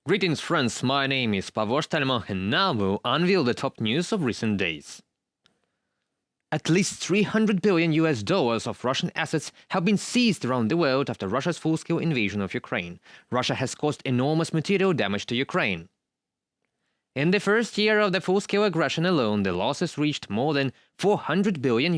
Greetings, friends, my name is Pavel Stelma, and now we'll unveil the top news of recent days. At least $300 billion of Russian assets have been seized around the world after Russia's full-scale invasion of Ukraine. Russia has caused enormous material damage to Ukraine. In the first year of the full-scale aggression alone, the losses reached more than $400 billion,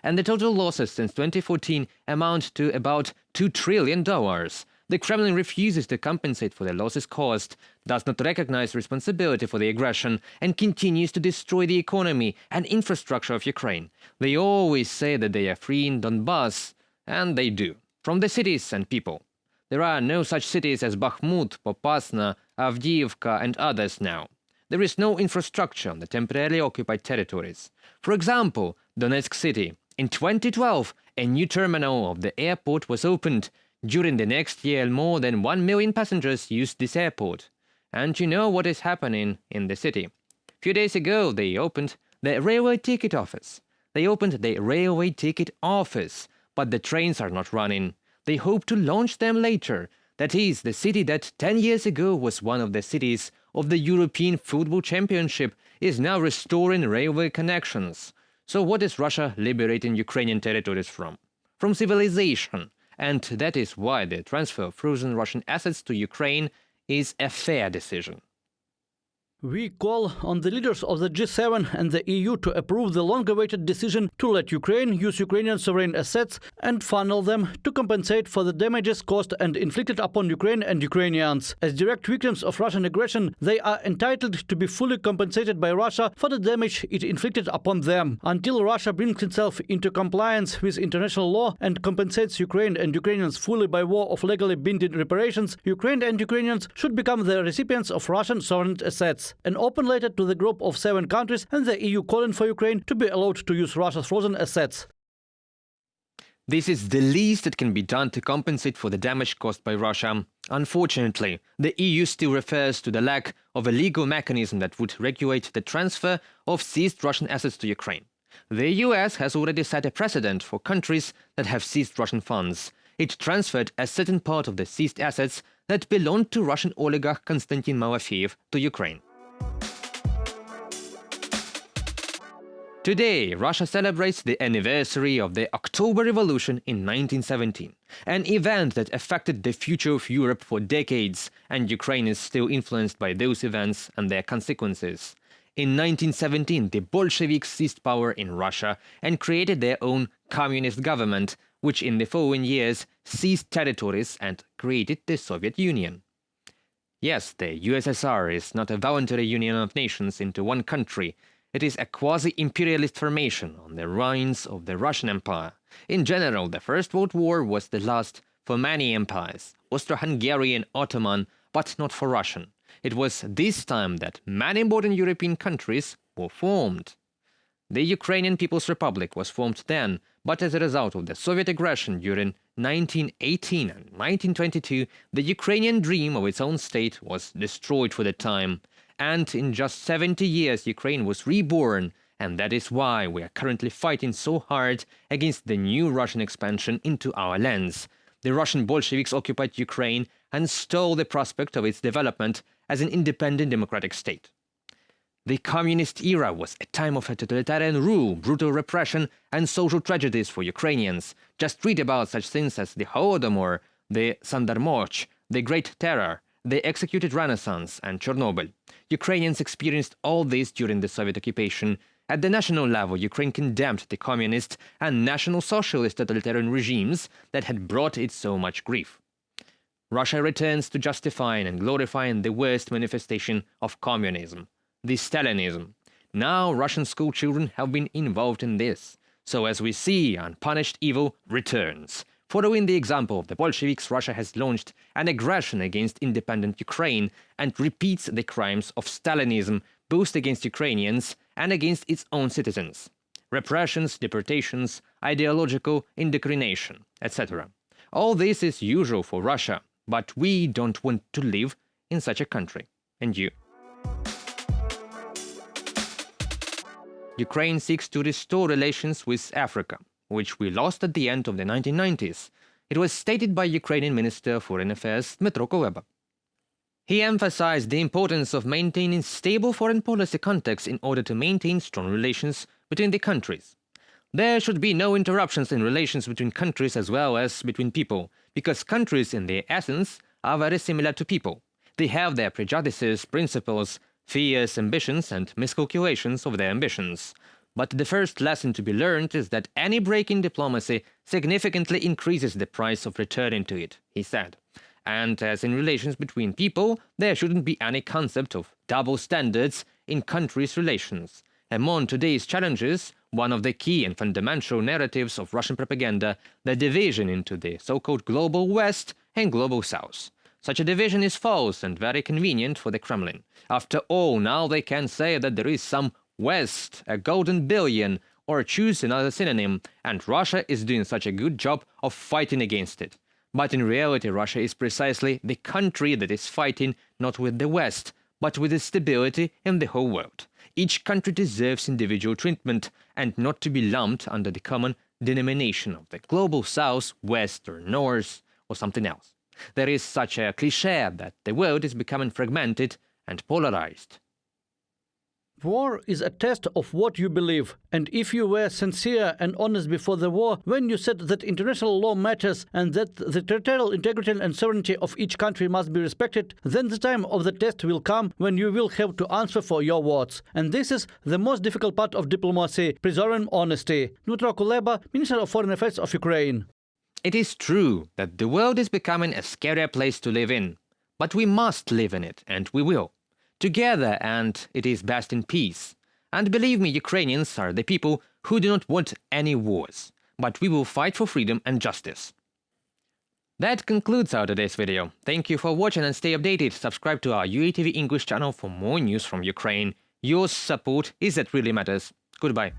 and the total losses since 2014 amount to about $2 trillion. The Kremlin refuses to compensate for the losses caused, does not recognize responsibility for the aggression, and continues to destroy the economy and infrastructure of Ukraine. They always say that they are freeing Donbas, and they do, from the cities and people. There are no such cities as Bakhmut, Popasna, Avdiivka, and others now. There is no infrastructure on the temporarily occupied territories. For example, Donetsk city. In 2012, a new terminal of the airport was opened. During the next year, more than 1 million passengers used this airport. And you know what is happening in the city. A few days ago, they opened the railway ticket office. But the trains are not running. They hope to launch them later. That is, the city that 10 years ago was one of the cities of the European Football Championship is now restoring railway connections. So what is Russia liberating Ukrainian territories from? From civilization. And that is why the transfer of frozen Russian assets to Ukraine is a fair decision. We call on the leaders of the G7 and the EU to approve the long-awaited decision to let Ukraine use Ukrainian sovereign assets and funnel them to compensate for the damages caused and inflicted upon Ukraine and Ukrainians. As direct victims of Russian aggression, they are entitled to be fully compensated by Russia for the damage it inflicted upon them. Until Russia brings itself into compliance with international law and compensates Ukraine and Ukrainians fully by way of legally binding reparations, Ukraine and Ukrainians should become the recipients of Russian sovereign assets. An open letter to the group of 7 countries and the EU calling for Ukraine to be allowed to use Russia's frozen assets. This is the least that can be done to compensate for the damage caused by Russia. Unfortunately, the EU still refers to the lack of a legal mechanism that would regulate the transfer of seized Russian assets to Ukraine. The US has already set a precedent for countries that have seized Russian funds. It transferred a certain part of the seized assets that belonged to Russian oligarch Konstantin Malafeev to Ukraine. Today, Russia celebrates the anniversary of the October Revolution in 1917, an event that affected the future of Europe for decades, and Ukraine is still influenced by those events and their consequences. In 1917, the Bolsheviks seized power in Russia and created their own communist government, which in the following years seized territories and created the Soviet Union. Yes, the USSR is not a voluntary union of nations into one country. It is a quasi-imperialist formation on the ruins of the Russian Empire. In general, the First World War was the last for many empires, Austro-Hungarian, Ottoman, but not for Russian. It was this time that many modern European countries were formed. The Ukrainian People's Republic was formed then, but as a result of the Soviet aggression during 1918 and 1922, the Ukrainian dream of its own state was destroyed for the time. And in just 70 years, Ukraine was reborn, and that is why we are currently fighting so hard against the new Russian expansion into our lands. The Russian Bolsheviks occupied Ukraine and stole the prospect of its development as an independent democratic state. The communist era was a time of totalitarian rule, brutal repression, and social tragedies for Ukrainians. Just read about such things as the Holodomor, the Sandarmoch, the Great Terror, the Executed Renaissance, and Chornobyl. Ukrainians experienced all this during the Soviet occupation. At the national level, Ukraine condemned the communist and National Socialist totalitarian regimes that had brought it so much grief. Russia returns to justifying and glorifying the worst manifestation of communism, the Stalinism. Now Russian school children have been involved in this. So as we see, unpunished evil returns. Following the example of the Bolsheviks, Russia has launched an aggression against independent Ukraine and repeats the crimes of Stalinism, both against Ukrainians and against its own citizens. Repressions, deportations, ideological indoctrination, etc. All this is usual for Russia, but we don't want to live in such a country. And you? Ukraine seeks to restore relations with Africa, which we lost at the end of the 1990s. It was stated by Ukrainian Minister of Foreign Affairs Dmytro Kuleba. He emphasized the importance of maintaining stable foreign policy contexts in order to maintain strong relations between the countries. There should be no interruptions in relations between countries as well as between people, because countries in their essence are very similar to people. They have their prejudices, principles, fears, ambitions, and miscalculations of their ambitions. But the first lesson to be learned is that any break in diplomacy significantly increases the price of returning to it, he said. And as in relations between people, there shouldn't be any concept of double standards in countries' relations. Among today's challenges, one of the key and fundamental narratives of Russian propaganda, the division into the so-called global West and global South. Such a division is false and very convenient for the Kremlin. After all, now they can say that there is some West, a golden billion, or choose another synonym, and Russia is doing such a good job of fighting against it. But in reality, Russia is precisely the country that is fighting not with the West, but with the stability in the whole world. Each country deserves individual treatment and not to be lumped under the common denomination of the global South, West, or North, or something else. There is such a cliché that the world is becoming fragmented and polarized. War is a test of what you believe, and if you were sincere and honest before the war when you said that international law matters and that the territorial integrity and sovereignty of each country must be respected, then the time of the test will come when you will have to answer for your words. And this is the most difficult part of diplomacy, preserving honesty. Dmytro Kuleba, Minister of Foreign Affairs of Ukraine. It is true that the world is becoming a scarier place to live in, but we must live in it, and we will. Together, and it is best in peace. And believe me, Ukrainians are the people who do not want any wars, but we will fight for freedom and justice. That concludes our today's video. Thank you for watching and stay updated. Subscribe to our UATV English channel for more news from Ukraine. Your support is that really matters. Goodbye.